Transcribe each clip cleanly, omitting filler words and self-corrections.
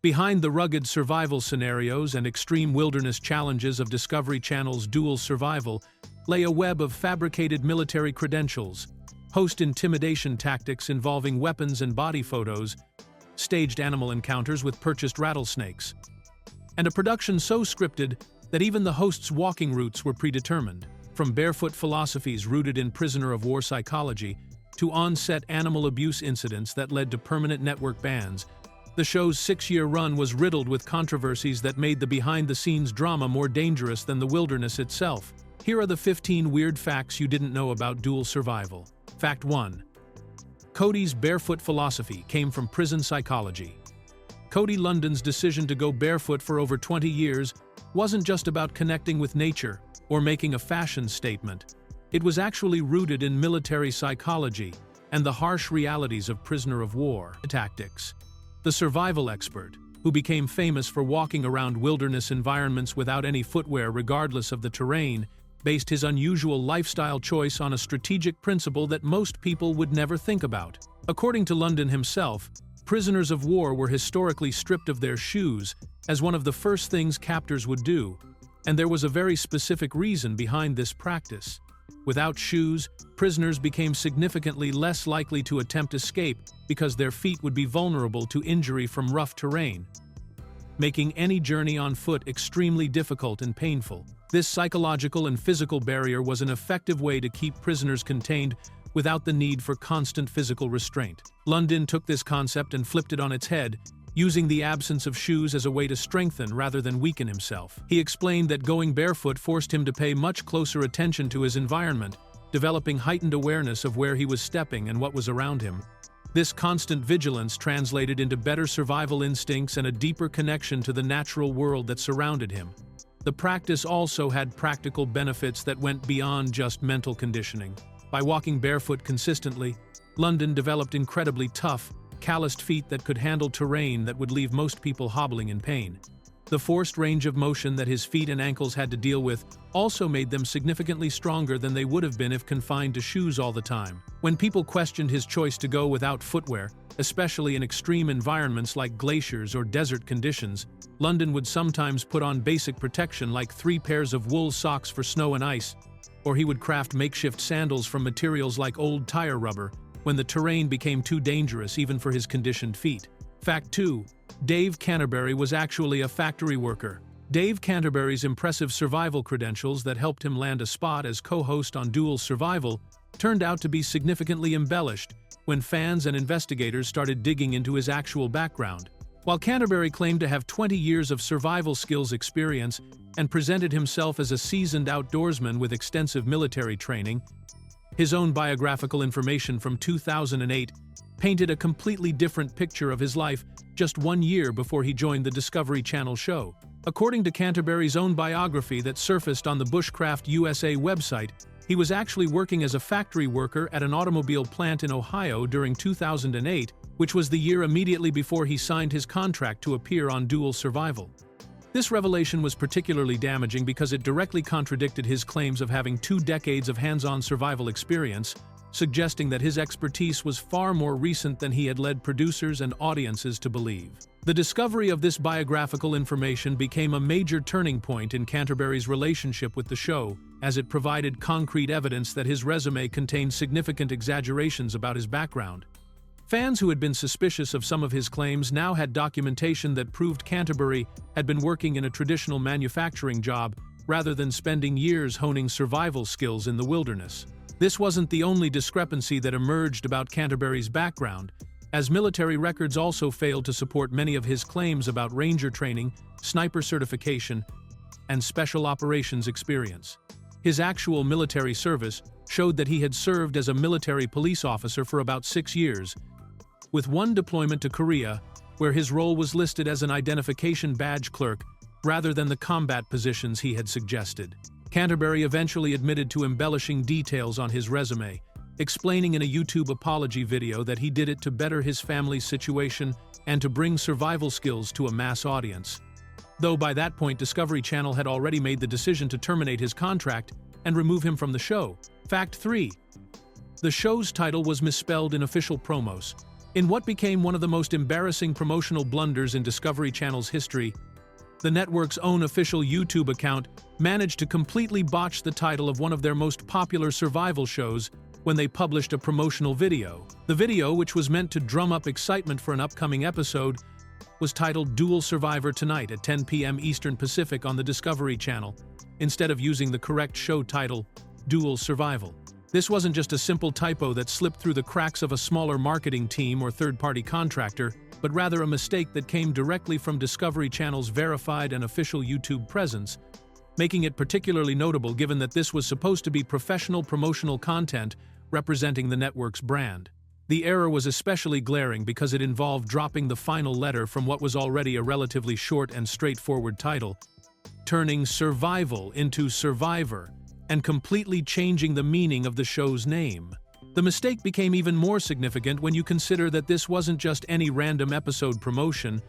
Behind the rugged survival scenarios and extreme wilderness challenges of Discovery Channel's Dual Survival lay a web of fabricated military credentials, host intimidation tactics involving weapons and body photos, staged animal encounters with purchased rattlesnakes, and a production so scripted that even the host's walking routes were predetermined. From barefoot philosophies rooted in prisoner of war psychology to on-set animal abuse incidents that led to permanent network bans, the show's 6-year run was riddled with controversies that made the behind-the-scenes drama more dangerous than the wilderness itself. Here are the 15 weird facts you didn't know about Dual Survival. Fact 1. Cody's barefoot philosophy came from prison psychology. Cody London's decision to go barefoot for over 20 years wasn't just about connecting with nature or making a fashion statement. It was actually rooted in military psychology and the harsh realities of prisoner of war tactics. The survival expert, who became famous for walking around wilderness environments without any footwear regardless of the terrain, based his unusual lifestyle choice on a strategic principle that most people would never think about. According to London himself, prisoners of war were historically stripped of their shoes as one of the first things captors would do, and there was a very specific reason behind this practice. Without shoes, prisoners became significantly less likely to attempt escape because their feet would be vulnerable to injury from rough terrain, making any journey on foot extremely difficult and painful. This psychological and physical barrier was an effective way to keep prisoners contained without the need for constant physical restraint. London took this concept and flipped it on its head, using the absence of shoes as a way to strengthen rather than weaken himself. He explained that going barefoot forced him to pay much closer attention to his environment, developing heightened awareness of where he was stepping and what was around him. This constant vigilance translated into better survival instincts and a deeper connection to the natural world that surrounded him. The practice also had practical benefits that went beyond just mental conditioning. By walking barefoot consistently, London developed incredibly tough, calloused feet that could handle terrain that would leave most people hobbling in pain. The forced range of motion that his feet and ankles had to deal with also made them significantly stronger than they would have been if confined to shoes all the time. When people questioned his choice to go without footwear, especially in extreme environments like glaciers or desert conditions, London would sometimes put on basic protection like 3 pairs of wool socks for snow and ice, or he would craft makeshift sandals from materials like old tire rubber when the terrain became too dangerous even for his conditioned feet. Fact 2. Dave Canterbury was actually a factory worker. Dave Canterbury's impressive survival credentials that helped him land a spot as co-host on Dual Survival turned out to be significantly embellished when fans and investigators started digging into his actual background. While Canterbury claimed to have 20 years of survival skills experience and presented himself as a seasoned outdoorsman with extensive military training, his own biographical information from 2008 painted a completely different picture of his life just 1 year before he joined the Discovery Channel show. According to Canterbury's own biography that surfaced on the Bushcraft USA website, he was actually working as a factory worker at an automobile plant in Ohio during 2008, which was the year immediately before he signed his contract to appear on Dual Survival. This revelation was particularly damaging because it directly contradicted his claims of having 2 decades of hands-on survival experience, suggesting that his expertise was far more recent than he had led producers and audiences to believe. The discovery of this biographical information became a major turning point in Canterbury's relationship with the show, as it provided concrete evidence that his resume contained significant exaggerations about his background. Fans who had been suspicious of some of his claims now had documentation that proved Canterbury had been working in a traditional manufacturing job rather than spending years honing survival skills in the wilderness. This wasn't the only discrepancy that emerged about Canterbury's background, as military records also failed to support many of his claims about ranger training, sniper certification, and special operations experience. His actual military service showed that he had served as a military police officer for about 6 years, with one deployment to Korea, where his role was listed as an identification badge clerk rather than the combat positions he had suggested. Canterbury eventually admitted to embellishing details on his resume, explaining in a YouTube apology video that he did it to better his family's situation and to bring survival skills to a mass audience. Though by that point Discovery Channel had already made the decision to terminate his contract and remove him from the show. Fact 3. The show's title was misspelled in official promos. In what became one of the most embarrassing promotional blunders in Discovery Channel's history, the network's own official YouTube account managed to completely botch the title of one of their most popular survival shows when they published a promotional video. The video, which was meant to drum up excitement for an upcoming episode, was titled Dual Survivor Tonight at 10 p.m. Eastern Pacific on the Discovery Channel, instead of using the correct show title, Dual Survival. This wasn't just a simple typo that slipped through the cracks of a smaller marketing team or third-party contractor, but rather a mistake that came directly from Discovery Channel's verified and official YouTube presence, making it particularly notable given that this was supposed to be professional promotional content representing the network's brand. The error was especially glaring because it involved dropping the final letter from what was already a relatively short and straightforward title, turning survival into survivor, and completely changing the meaning of the show's name. The mistake became even more significant when you consider that this wasn't just any random episode promotion,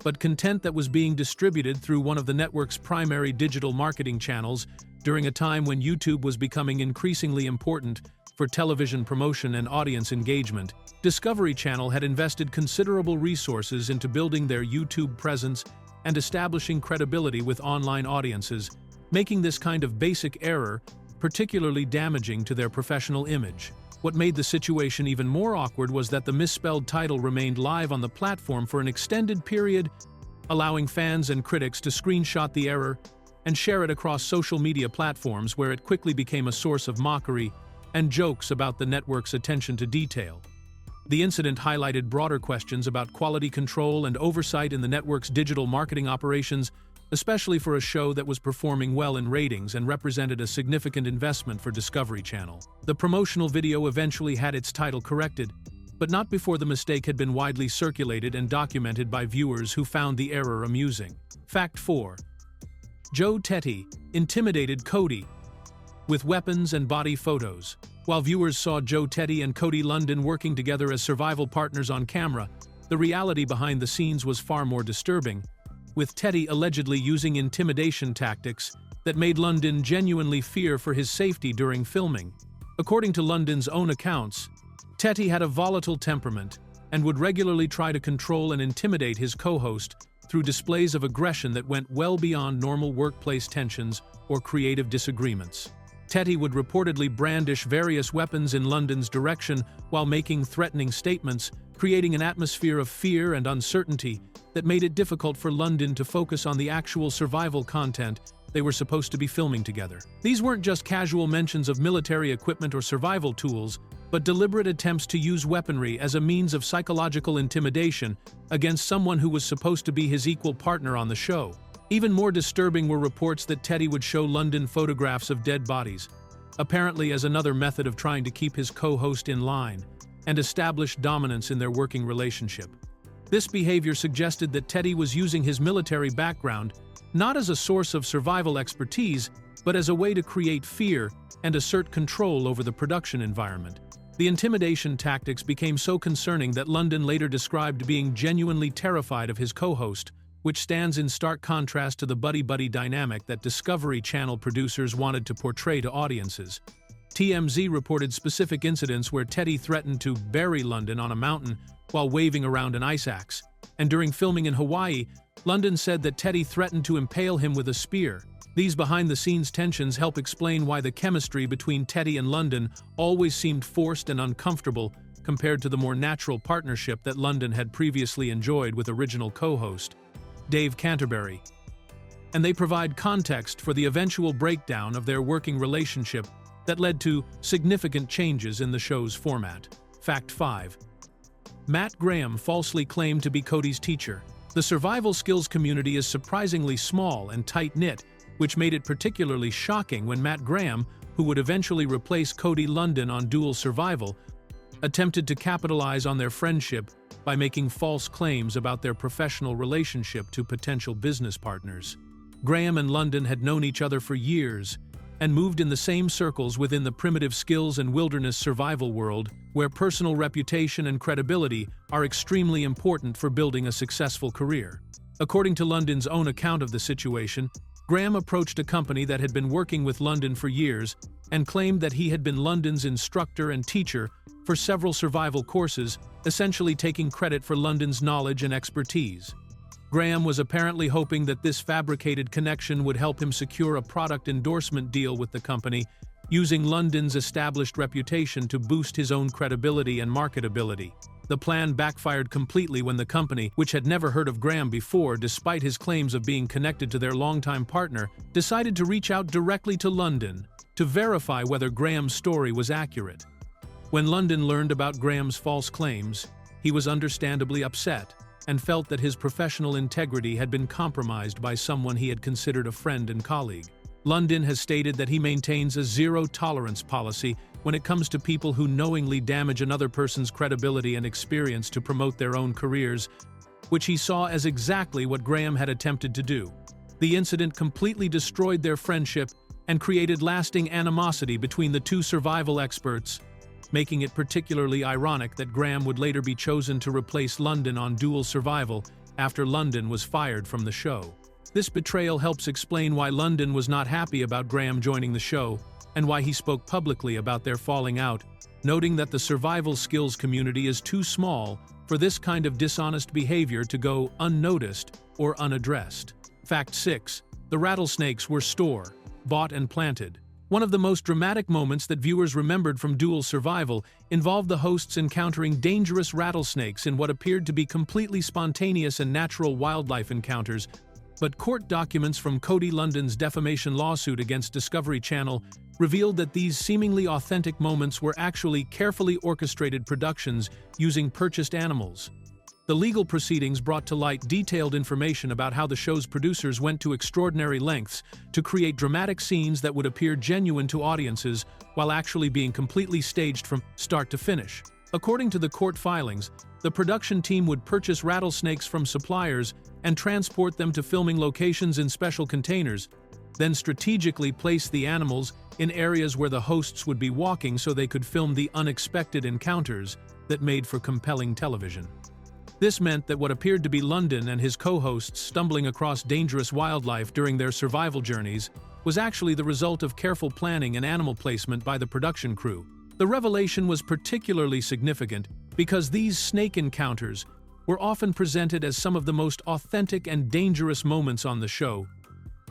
but content that was being distributed through one of the network's primary digital marketing channels during a time when YouTube was becoming increasingly important for television promotion and audience engagement. Discovery Channel had invested considerable resources into building their YouTube presence and establishing credibility with online audiences, making this kind of basic error particularly damaging to their professional image. What made the situation even more awkward was that the misspelled title remained live on the platform for an extended period, allowing fans and critics to screenshot the error and share it across social media platforms, where it quickly became a source of mockery and jokes about the network's attention to detail. The incident highlighted broader questions about quality control and oversight in the network's digital marketing operations, especially for a show that was performing well in ratings and represented a significant investment for Discovery Channel. The promotional video eventually had its title corrected, but not before the mistake had been widely circulated and documented by viewers who found the error amusing. Fact 4. Joe Teti intimidated Cody with weapons and body photos. While viewers saw Joe Teti and Cody London working together as survival partners on camera, the reality behind the scenes was far more disturbing, with Teti allegedly using intimidation tactics that made London genuinely fear for his safety during filming. According to London's own accounts, Teti had a volatile temperament and would regularly try to control and intimidate his co-host through displays of aggression that went well beyond normal workplace tensions or creative disagreements. Teti would reportedly brandish various weapons in London's direction while making threatening statements, creating an atmosphere of fear and uncertainty that made it difficult for London to focus on the actual survival content they were supposed to be filming together. These weren't just casual mentions of military equipment or survival tools, but deliberate attempts to use weaponry as a means of psychological intimidation against someone who was supposed to be his equal partner on the show. Even more disturbing were reports that Teti would show London photographs of dead bodies, apparently as another method of trying to keep his co-host in line and establish dominance in their working relationship. This behavior suggested that Teti was using his military background not as a source of survival expertise, but as a way to create fear and assert control over the production environment. The intimidation tactics became so concerning that London later described being genuinely terrified of his co-host, which stands in stark contrast to the buddy-buddy dynamic that Discovery Channel producers wanted to portray to audiences. TMZ reported specific incidents where Teti threatened to bury London on a mountain while waving around an ice axe, and during filming in Hawaii, London said that Teti threatened to impale him with a spear. These behind-the-scenes tensions help explain why the chemistry between Teti and London always seemed forced and uncomfortable compared to the more natural partnership that London had previously enjoyed with original co-host Dave Canterbury. And they provide context for the eventual breakdown of their working relationship that led to significant changes in the show's format. Fact 5. Matt Graham falsely claimed to be Cody's teacher. The survival skills community is surprisingly small and tight-knit, which made it particularly shocking when Matt Graham, who would eventually replace Cody London on Dual Survival, attempted to capitalize on their friendship by making false claims about their professional relationship to potential business partners. Graham and London had known each other for years and moved in the same circles within the primitive skills and wilderness survival world, where personal reputation and credibility are extremely important for building a successful career. According to London's own account of the situation, Graham approached a company that had been working with London for years and claimed that he had been London's instructor and teacher for several survival courses, essentially taking credit for London's knowledge and expertise. Graham was apparently hoping that this fabricated connection would help him secure a product endorsement deal with the company, using London's established reputation to boost his own credibility and marketability. The plan backfired completely when the company, which had never heard of Graham before despite his claims of being connected to their longtime partner, decided to reach out directly to London to verify whether Graham's story was accurate. When London learned about Graham's false claims, he was understandably upset and felt that his professional integrity had been compromised by someone he had considered a friend and colleague. London has stated that he maintains a zero-tolerance policy when it comes to people who knowingly damage another person's credibility and experience to promote their own careers, which he saw as exactly what Graham had attempted to do. The incident completely destroyed their friendship and created lasting animosity between the two survival experts, making it particularly ironic that Graham would later be chosen to replace London on Dual Survival after London was fired from the show. This betrayal helps explain why London was not happy about Graham joining the show and why he spoke publicly about their falling out, noting that the survival skills community is too small for this kind of dishonest behavior to go unnoticed or unaddressed. Fact 6. The rattlesnakes were bought and planted. One of the most dramatic moments that viewers remembered from Dual Survival involved the hosts encountering dangerous rattlesnakes in what appeared to be completely spontaneous and natural wildlife encounters, but court documents from Cody London's defamation lawsuit against Discovery Channel revealed that these seemingly authentic moments were actually carefully orchestrated productions using purchased animals. The legal proceedings brought to light detailed information about how the show's producers went to extraordinary lengths to create dramatic scenes that would appear genuine to audiences while actually being completely staged from start to finish. According to the court filings, the production team would purchase rattlesnakes from suppliers and transport them to filming locations in special containers, then strategically place the animals in areas where the hosts would be walking so they could film the unexpected encounters that made for compelling television. This meant that what appeared to be London and his co-hosts stumbling across dangerous wildlife during their survival journeys was actually the result of careful planning and animal placement by the production crew. The revelation was particularly significant because these snake encounters were often presented as some of the most authentic and dangerous moments on the show,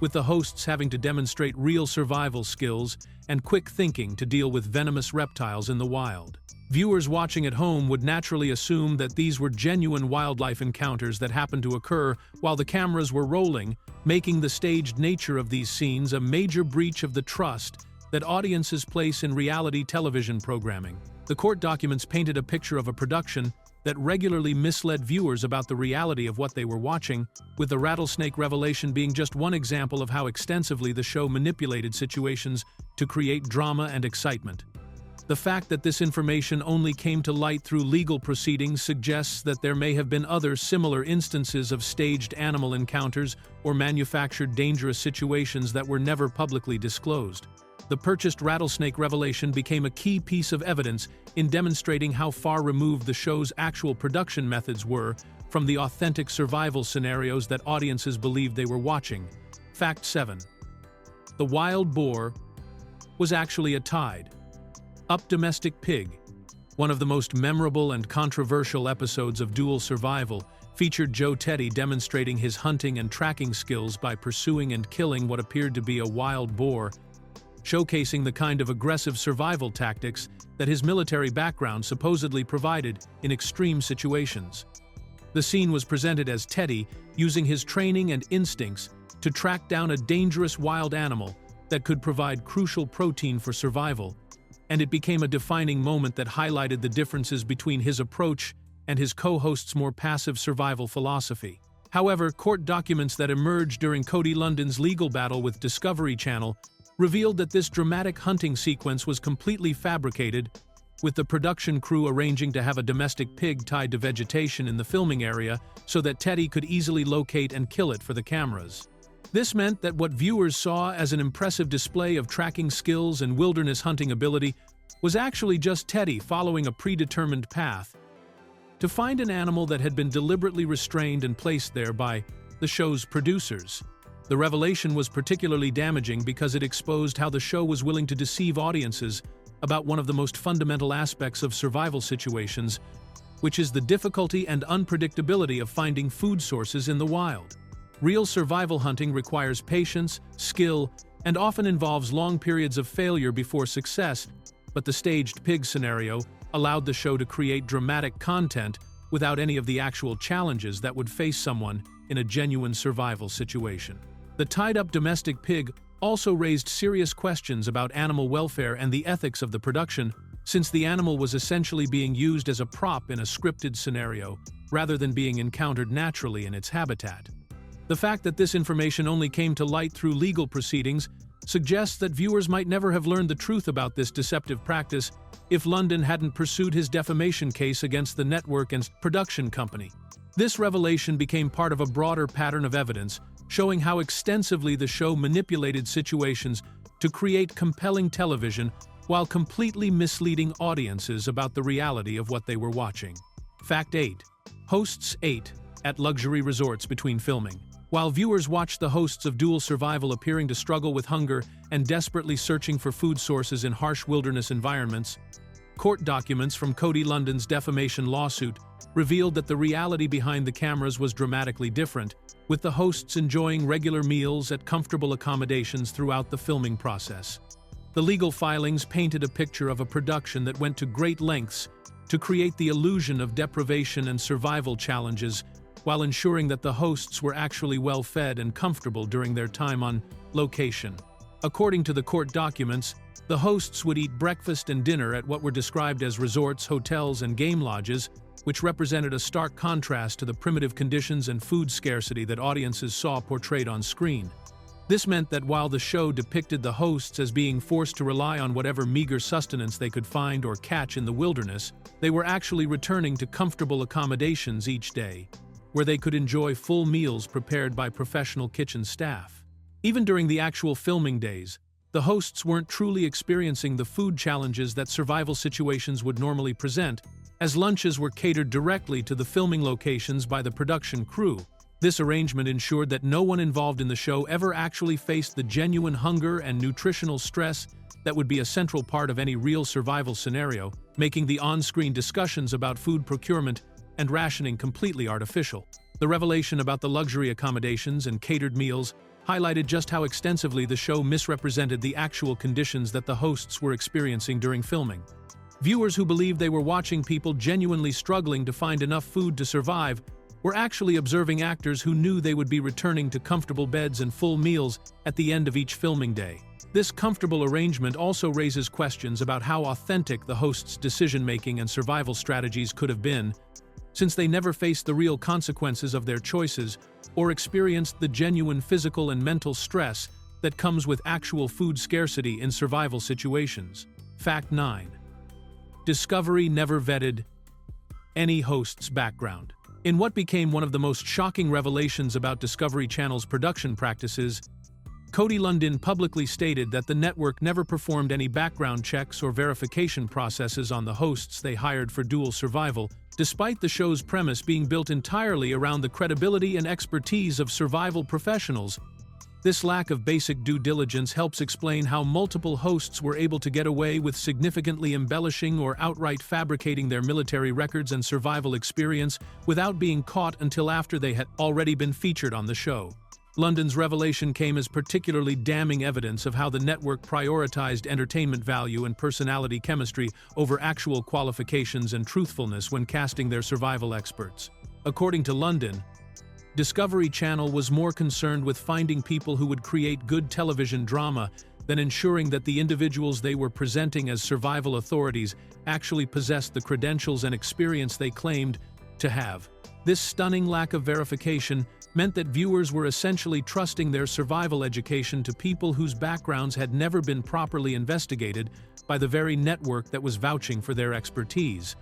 with the hosts having to demonstrate real survival skills and quick thinking to deal with venomous reptiles in the wild. Viewers watching at home would naturally assume that these were genuine wildlife encounters that happened to occur while the cameras were rolling, making the staged nature of these scenes a major breach of the trust that audiences place in reality television programming. The court documents painted a picture of a production that regularly misled viewers about the reality of what they were watching, with the rattlesnake revelation being just one example of how extensively the show manipulated situations to create drama and excitement. The fact that this information only came to light through legal proceedings suggests that there may have been other similar instances of staged animal encounters or manufactured dangerous situations that were never publicly disclosed. The purchased rattlesnake revelation became a key piece of evidence in demonstrating how far removed the show's actual production methods were from the authentic survival scenarios that audiences believed they were watching. Fact 7. The wild boar was actually a tide. Up Domestic Pig, one of the most memorable and controversial episodes of Dual Survival, featured Joe Teddy demonstrating his hunting and tracking skills by pursuing and killing what appeared to be a wild boar, showcasing the kind of aggressive survival tactics that his military background supposedly provided in extreme situations. The scene was presented as Teddy using his training and instincts to track down a dangerous wild animal that could provide crucial protein for survival, and it became a defining moment that highlighted the differences between his approach and his co-host's more passive survival philosophy. However, court documents that emerged during Cody London's legal battle with Discovery Channel revealed that this dramatic hunting sequence was completely fabricated, with the production crew arranging to have a domestic pig tied to vegetation in the filming area so that Teddy could easily locate and kill it for the cameras. This meant that what viewers saw as an impressive display of tracking skills and wilderness hunting ability was actually just Teddy following a predetermined path to find an animal that had been deliberately restrained and placed there by the show's producers. The revelation was particularly damaging because it exposed how the show was willing to deceive audiences about one of the most fundamental aspects of survival situations, which is the difficulty and unpredictability of finding food sources in the wild. Real survival hunting requires patience, skill, and often involves long periods of failure before success, but the staged pig scenario allowed the show to create dramatic content without any of the actual challenges that would face someone in a genuine survival situation. The tied-up domestic pig also raised serious questions about animal welfare and the ethics of the production, since the animal was essentially being used as a prop in a scripted scenario, rather than being encountered naturally in its habitat. The fact that this information only came to light through legal proceedings suggests that viewers might never have learned the truth about this deceptive practice if London hadn't pursued his defamation case against the network and production company. This revelation became part of a broader pattern of evidence, showing how extensively the show manipulated situations to create compelling television while completely misleading audiences about the reality of what they were watching. Fact 8. Hosts ate at luxury resorts between filming. While viewers watched the hosts of Dual Survival appearing to struggle with hunger and desperately searching for food sources in harsh wilderness environments, court documents from Cody London's defamation lawsuit revealed that the reality behind the cameras was dramatically different, with the hosts enjoying regular meals at comfortable accommodations throughout the filming process. The legal filings painted a picture of a production that went to great lengths to create the illusion of deprivation and survival challenges, while ensuring that the hosts were actually well-fed and comfortable during their time on location. According to the court documents, the hosts would eat breakfast and dinner at what were described as resorts, hotels, and game lodges, which represented a stark contrast to the primitive conditions and food scarcity that audiences saw portrayed on screen. This meant that while the show depicted the hosts as being forced to rely on whatever meager sustenance they could find or catch in the wilderness, they were actually returning to comfortable accommodations each day, where they could enjoy full meals prepared by professional kitchen staff. Even during the actual filming days, the hosts weren't truly experiencing the food challenges that survival situations would normally present, as lunches were catered directly to the filming locations by the production crew. This arrangement ensured that no one involved in the show ever actually faced the genuine hunger and nutritional stress that would be a central part of any real survival scenario, making the on-screen discussions about food procurement and rationing completely artificial. The revelation about the luxury accommodations and catered meals highlighted just how extensively the show misrepresented the actual conditions that the hosts were experiencing during filming. Viewers who believed they were watching people genuinely struggling to find enough food to survive were actually observing actors who knew they would be returning to comfortable beds and full meals at the end of each filming day. This comfortable arrangement also raises questions about how authentic the hosts' decision-making and survival strategies could have been, since they never faced the real consequences of their choices or experienced the genuine physical and mental stress that comes with actual food scarcity in survival situations. Fact 9. Discovery never vetted any host's background. In what became one of the most shocking revelations about Discovery Channel's production practices, Cody London publicly stated that the network never performed any background checks or verification processes on the hosts they hired for Dual Survival, despite the show's premise being built entirely around the credibility and expertise of survival professionals. This lack of basic due diligence helps explain how multiple hosts were able to get away with significantly embellishing or outright fabricating their military records and survival experience without being caught until after they had already been featured on the show. London's revelation came as particularly damning evidence of how the network prioritized entertainment value and personality chemistry over actual qualifications and truthfulness when casting their survival experts. According to London, Discovery Channel was more concerned with finding people who would create good television drama than ensuring that the individuals they were presenting as survival authorities actually possessed the credentials and experience they claimed to have. This stunning lack of verification meant that viewers were essentially trusting their survival education to people whose backgrounds had never been properly investigated by the very network that was vouching for their expertise.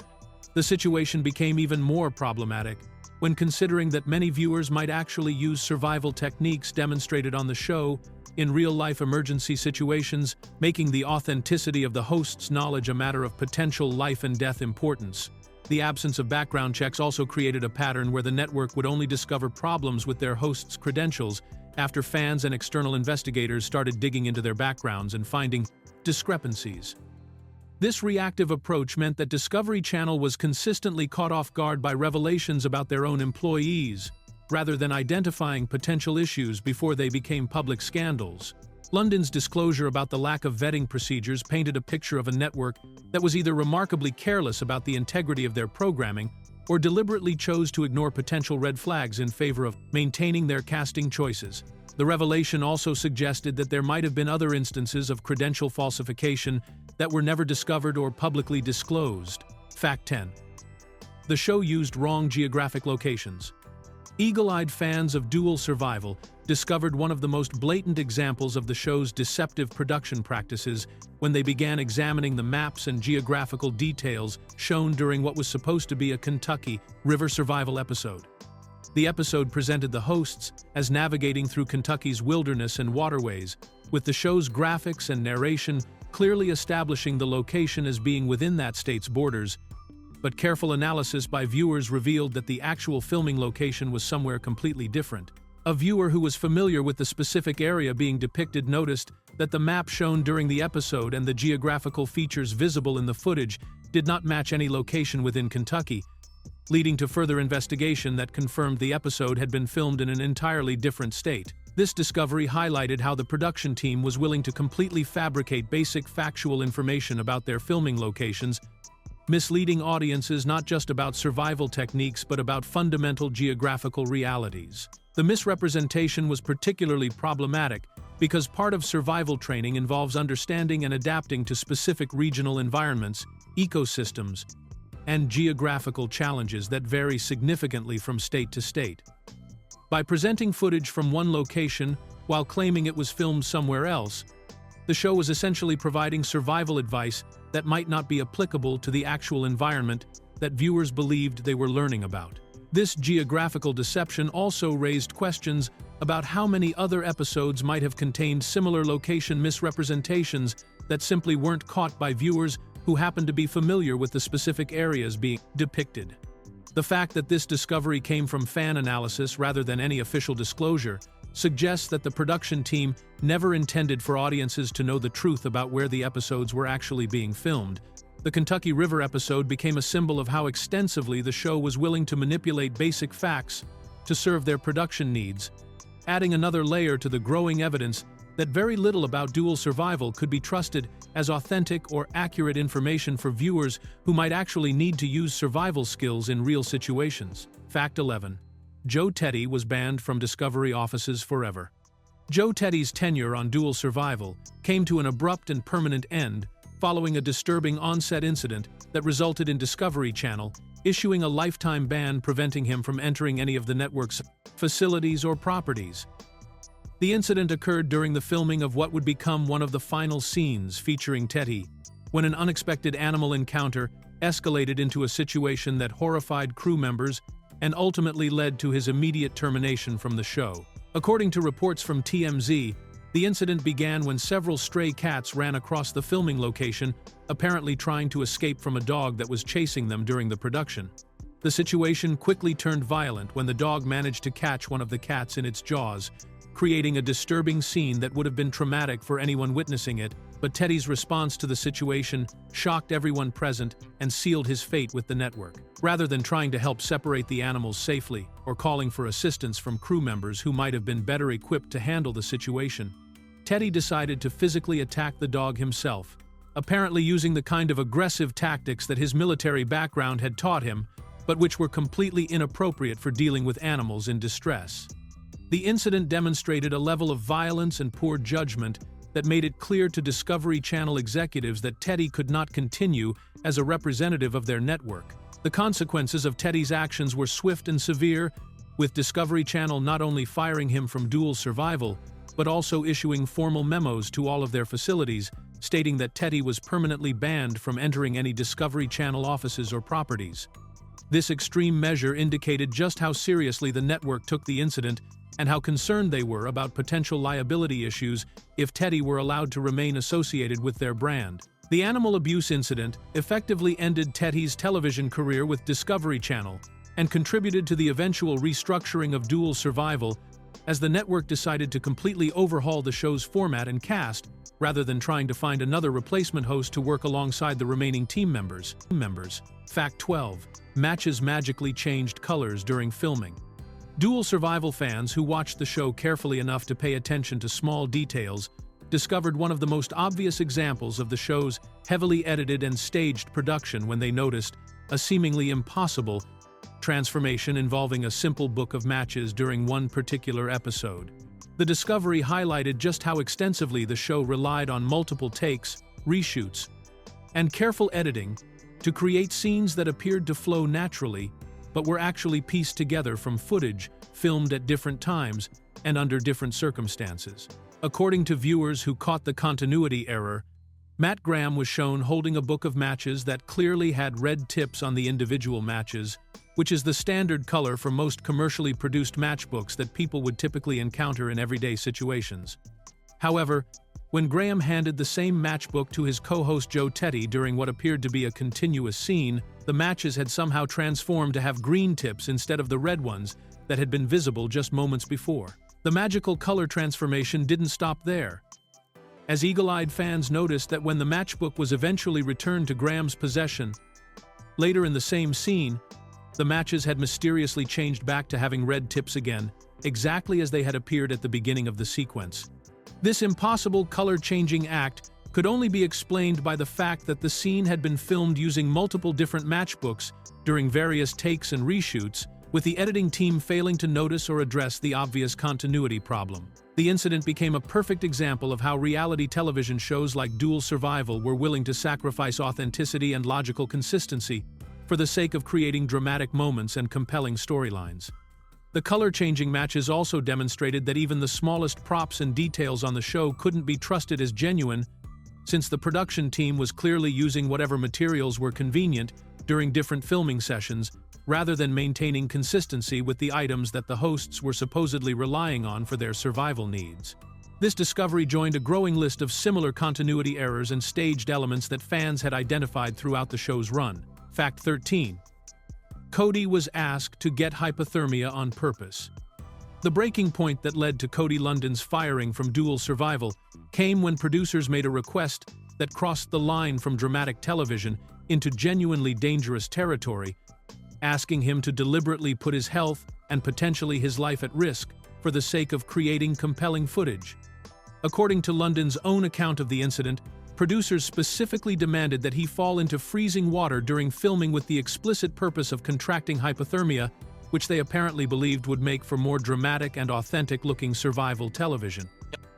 The situation became even more problematic when considering that many viewers might actually use survival techniques demonstrated on the show in real-life emergency situations, making the authenticity of the host's knowledge a matter of potential life and death importance. The absence of background checks also created a pattern where the network would only discover problems with their hosts' credentials after fans and external investigators started digging into their backgrounds and finding discrepancies. This reactive approach meant that Discovery Channel was consistently caught off guard by revelations about their own employees, rather than identifying potential issues before they became public scandals. London's disclosure about the lack of vetting procedures painted a picture of a network that was either remarkably careless about the integrity of their programming or deliberately chose to ignore potential red flags in favor of maintaining their casting choices. The revelation also suggested that there might have been other instances of credential falsification that were never discovered or publicly disclosed. Fact 10. The show used wrong geographic locations. Eagle-eyed fans of Dual Survival discovered one of the most blatant examples of the show's deceptive production practices when they began examining the maps and geographical details shown during what was supposed to be a Kentucky river survival episode. The episode presented the hosts as navigating through Kentucky's wilderness and waterways, with the show's graphics and narration clearly establishing the location as being within that state's borders, but careful analysis by viewers revealed that the actual filming location was somewhere completely different. A viewer who was familiar with the specific area being depicted noticed that the map shown during the episode and the geographical features visible in the footage did not match any location within Kentucky, leading to further investigation that confirmed the episode had been filmed in an entirely different state. This discovery highlighted how the production team was willing to completely fabricate basic factual information about their filming locations, misleading audiences not just about survival techniques but about fundamental geographical realities. The misrepresentation was particularly problematic because part of survival training involves understanding and adapting to specific regional environments, ecosystems, and geographical challenges that vary significantly from state to state. By presenting footage from one location while claiming it was filmed somewhere else, the show was essentially providing survival advice that might not be applicable to the actual environment that viewers believed they were learning about. This geographical deception also raised questions about how many other episodes might have contained similar location misrepresentations that simply weren't caught by viewers who happened to be familiar with the specific areas being depicted. The fact that this discovery came from fan analysis rather than any official disclosure suggests that the production team never intended for audiences to know the truth about where the episodes were actually being filmed. The Kentucky River episode became a symbol of how extensively the show was willing to manipulate basic facts to serve their production needs, adding another layer to the growing evidence that very little about Dual Survival could be trusted as authentic or accurate information for viewers who might actually need to use survival skills in real situations. Fact 11. Joe Teddy was banned from Discovery offices forever. Joe Teddy's tenure on Dual Survival came to an abrupt and permanent end following a disturbing on-set incident that resulted in Discovery Channel issuing a lifetime ban preventing him from entering any of the network's facilities or properties. The incident occurred during the filming of what would become one of the final scenes featuring Teddy, when an unexpected animal encounter escalated into a situation that horrified crew members and ultimately led to his immediate termination from the show. According to reports from TMZ, the incident began when several stray cats ran across the filming location, apparently trying to escape from a dog that was chasing them during the production. The situation quickly turned violent when the dog managed to catch one of the cats in its jaws, creating a disturbing scene that would have been traumatic for anyone witnessing it, but Teddy's response to the situation shocked everyone present and sealed his fate with the network. Rather than trying to help separate the animals safely or calling for assistance from crew members who might have been better equipped to handle the situation, Teddy decided to physically attack the dog himself, apparently using the kind of aggressive tactics that his military background had taught him, but which were completely inappropriate for dealing with animals in distress. The incident demonstrated a level of violence and poor judgment that made it clear to Discovery Channel executives that Teddy could not continue as a representative of their network. The consequences of Teddy's actions were swift and severe, with Discovery Channel not only firing him from Dual Survival, but also issuing formal memos to all of their facilities, stating that Teddy was permanently banned from entering any Discovery Channel offices or properties. This extreme measure indicated just how seriously the network took the incident and how concerned they were about potential liability issues if Teddy were allowed to remain associated with their brand. The animal abuse incident effectively ended Teddy's television career with Discovery Channel and contributed to the eventual restructuring of Dual Survival as the network decided to completely overhaul the show's format and cast, rather than trying to find another replacement host to work alongside the remaining team members. Fact 12. Matches magically changed colors during filming. Dual Survival fans who watched the show carefully enough to pay attention to small details discovered one of the most obvious examples of the show's heavily edited and staged production when they noticed a seemingly impossible transformation involving a simple book of matches during one particular episode. The discovery highlighted just how extensively the show relied on multiple takes, reshoots, and careful editing to create scenes that appeared to flow naturally, but were actually pieced together from footage filmed at different times and under different circumstances. According to viewers who caught the continuity error, Matt Graham was shown holding a book of matches that clearly had red tips on the individual matches, which is the standard color for most commercially produced matchbooks that people would typically encounter in everyday situations. However, when Graham handed the same matchbook to his co-host Joe Teddy during what appeared to be a continuous scene, the matches had somehow transformed to have green tips instead of the red ones that had been visible just moments before. The magical color transformation didn't stop there, as eagle-eyed fans noticed that when the matchbook was eventually returned to Graham's possession, later in the same scene, the matches had mysteriously changed back to having red tips again, exactly as they had appeared at the beginning of the sequence. This impossible color-changing act could only be explained by the fact that the scene had been filmed using multiple different matchbooks during various takes and reshoots, with the editing team failing to notice or address the obvious continuity problem. The incident became a perfect example of how reality television shows like Dual Survival were willing to sacrifice authenticity and logical consistency for the sake of creating dramatic moments and compelling storylines. The color-changing matches also demonstrated that even the smallest props and details on the show couldn't be trusted as genuine, since the production team was clearly using whatever materials were convenient during different filming sessions, rather than maintaining consistency with the items that the hosts were supposedly relying on for their survival needs. This discovery joined a growing list of similar continuity errors and staged elements that fans had identified throughout the show's run. Fact 13. Cody was asked to get hypothermia on purpose. The breaking point that led to Cody London's firing from Dual Survival came when producers made a request that crossed the line from dramatic television into genuinely dangerous territory, asking him to deliberately put his health and potentially his life at risk for the sake of creating compelling footage. According to London's own account of the incident, producers specifically demanded that he fall into freezing water during filming with the explicit purpose of contracting hypothermia, which they apparently believed would make for more dramatic and authentic-looking survival television.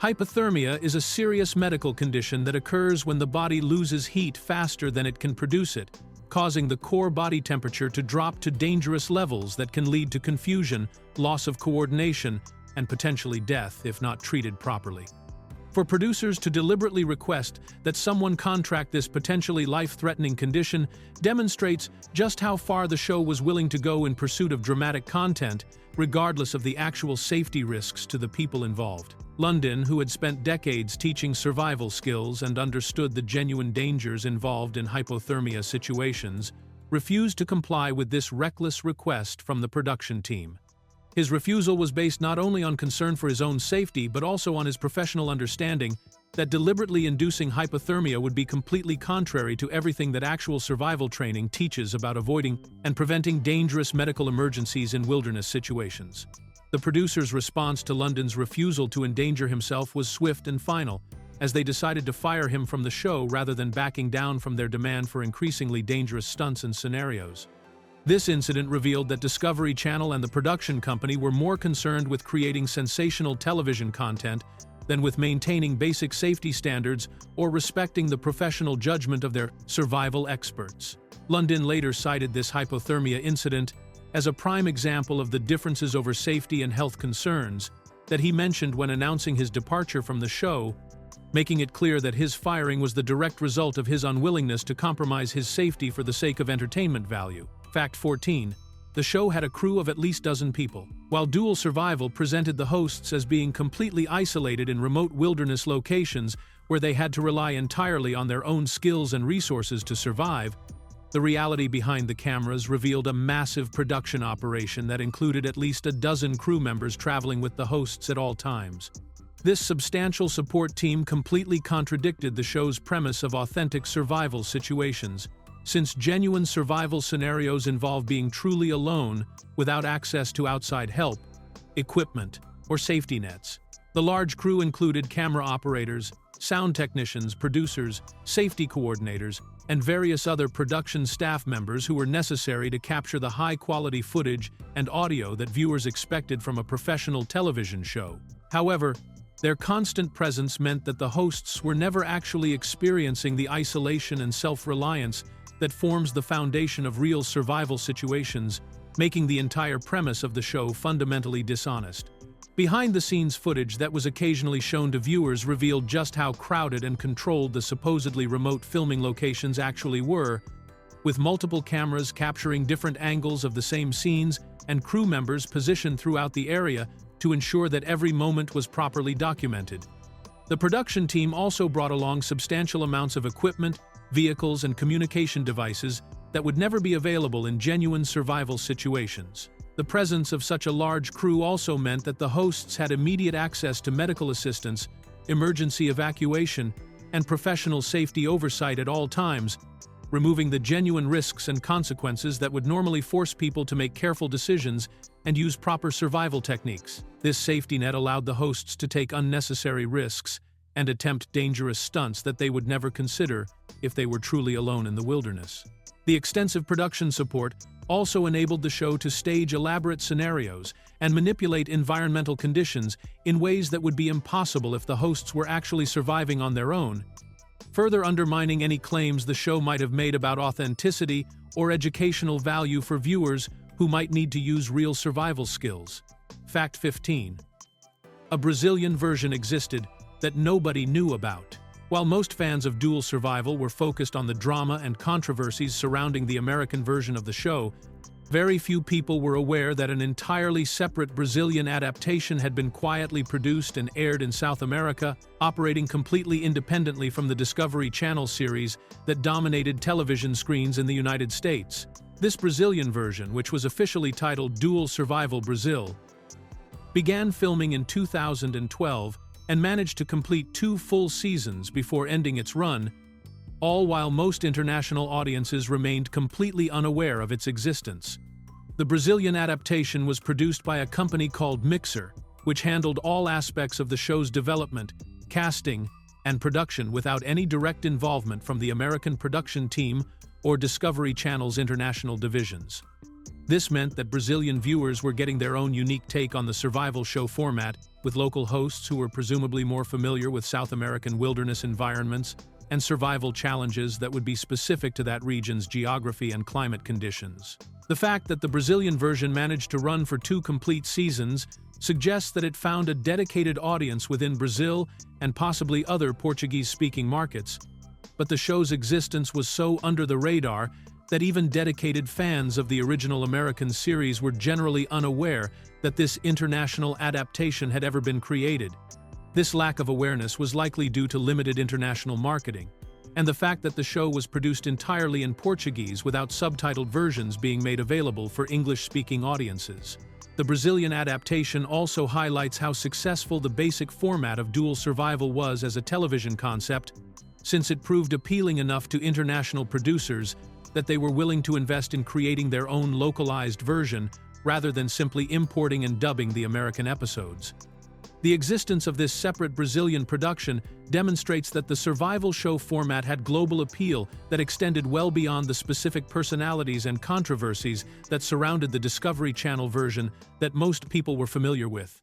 Hypothermia is a serious medical condition that occurs when the body loses heat faster than it can produce it, causing the core body temperature to drop to dangerous levels that can lead to confusion, loss of coordination, and potentially death if not treated properly. For producers to deliberately request that someone contract this potentially life-threatening condition demonstrates just how far the show was willing to go in pursuit of dramatic content, regardless of the actual safety risks to the people involved. London, who had spent decades teaching survival skills and understood the genuine dangers involved in hypothermia situations, refused to comply with this reckless request from the production team. His refusal was based not only on concern for his own safety but also on his professional understanding that deliberately inducing hypothermia would be completely contrary to everything that actual survival training teaches about avoiding and preventing dangerous medical emergencies in wilderness situations. The producers' response to London's refusal to endanger himself was swift and final, as they decided to fire him from the show rather than backing down from their demand for increasingly dangerous stunts and scenarios. This incident revealed that Discovery Channel and the production company were more concerned with creating sensational television content than with maintaining basic safety standards or respecting the professional judgment of their survival experts. London later cited this hypothermia incident as a prime example of the differences over safety and health concerns that he mentioned when announcing his departure from the show, making it clear that his firing was the direct result of his unwillingness to compromise his safety for the sake of entertainment value. Fact 14. The show had a crew of at least a dozen people. While Dual Survival presented the hosts as being completely isolated in remote wilderness locations where they had to rely entirely on their own skills and resources to survive, The reality behind the cameras revealed a massive production operation that included at least a dozen crew members traveling with the hosts at all times. This substantial support team completely contradicted the show's premise of authentic survival situations, since genuine survival scenarios involve being truly alone without access to outside help, equipment, or safety nets. The large crew included camera operators, sound technicians, producers, safety coordinators, and various other production staff members who were necessary to capture the high-quality footage and audio that viewers expected from a professional television show. However, their constant presence meant that the hosts were never actually experiencing the isolation and self-reliance that forms the foundation of real survival situations, making the entire premise of the show fundamentally dishonest. Behind-the-scenes footage that was occasionally shown to viewers revealed just how crowded and controlled the supposedly remote filming locations actually were, with multiple cameras capturing different angles of the same scenes and crew members positioned throughout the area to ensure that every moment was properly documented. The production team also brought along substantial amounts of equipment, vehicles, and communication devices that would never be available in genuine survival situations. The presence of such a large crew also meant that the hosts had immediate access to medical assistance, emergency evacuation, and professional safety oversight at all times, removing the genuine risks and consequences that would normally force people to make careful decisions and use proper survival techniques. This safety net allowed the hosts to take unnecessary risks and attempt dangerous stunts that they would never consider if they were truly alone in the wilderness. The extensive production support also enabled the show to stage elaborate scenarios and manipulate environmental conditions in ways that would be impossible if the hosts were actually surviving on their own, further undermining any claims the show might have made about authenticity or educational value for viewers who might need to use real survival skills. Fact 15. A Brazilian version existed that nobody knew about. While most fans of dual survival were focused on the drama and controversies surrounding the American version of the show, very few people were aware that an entirely separate Brazilian adaptation had been quietly produced and aired in South America, operating completely independently from the Discovery Channel series that dominated television screens in the United States. This Brazilian version, which was officially titled Dual Survival Brazil, began filming in 2012 and managed to complete 2 full seasons before ending its run, all while most international audiences remained completely unaware of its existence. The Brazilian adaptation was produced by a company called Mixer, which handled all aspects of the show's development, casting, and production without any direct involvement from the American production team or Discovery Channel's international divisions. This meant that Brazilian viewers were getting their own unique take on the survival show format, with local hosts who were presumably more familiar with South American wilderness environments and survival challenges that would be specific to that region's geography and climate conditions. The fact that the Brazilian version managed to run for 2 complete seasons suggests that it found a dedicated audience within Brazil and possibly other Portuguese-speaking markets, but the show's existence was so under the radar that even dedicated fans of the original American series were generally unaware that this international adaptation had ever been created. This lack of awareness was likely due to limited international marketing, and the fact that the show was produced entirely in Portuguese without subtitled versions being made available for English-speaking audiences. The Brazilian adaptation also highlights how successful the basic format of dual survival was as a television concept, since it proved appealing enough to international producers that they were willing to invest in creating their own localized version rather than simply importing and dubbing the American episodes. The existence of this separate Brazilian production demonstrates that the survival show format had global appeal that extended well beyond the specific personalities and controversies that surrounded the Discovery Channel version that most people were familiar with.